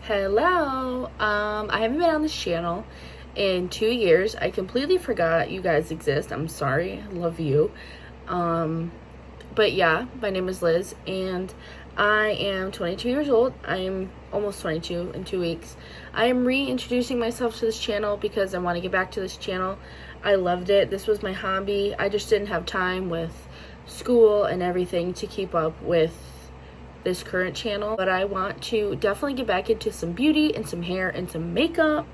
Hello. I haven't been on this channel in 2 years. I completely forgot you guys exist. I'm sorry. Love you. But yeah, my name is Liz and I am 22 years old. I'm almost 22 in 2 weeks. I am reintroducing myself to this channel because I want to get back to this channel. I loved it. This was my hobby. I just didn't have time with school and everything to keep up with this current channel, but I want to definitely get back into some beauty and some hair and some makeup,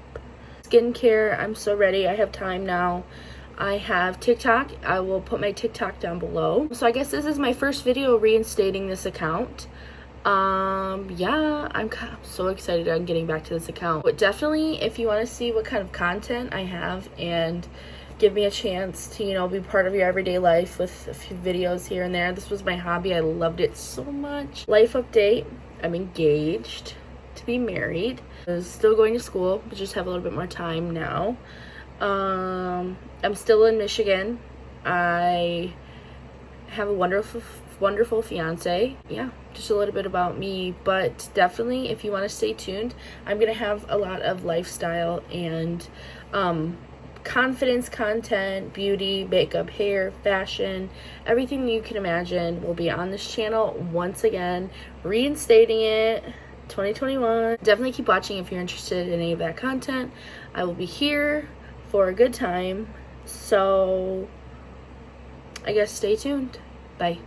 skincare. I'm so ready. I have time now. I have TikTok. I will put my TikTok down below. So I guess this is my first video reinstating this account. Yeah, I'm so excited on getting back to this account. But definitely, if you want to see what kind of content I have and give me a chance to, you know, be part of your everyday life with a few videos here and there. This was my hobby. I loved it so much. Life update. I'm engaged to be married. I'm still going to school, but just have a little bit more time now. I'm still in Michigan. I have a wonderful fiance. Yeah, just a little bit about me, but definitely if you want to stay tuned, I'm gonna have a lot of lifestyle and confidence content, beauty, makeup, hair, fashion, everything you can imagine will be on this channel once again, reinstating it. 2021. Definitely keep watching if you're interested in any of that content. I will be here for a good time, so I guess stay tuned. Bye.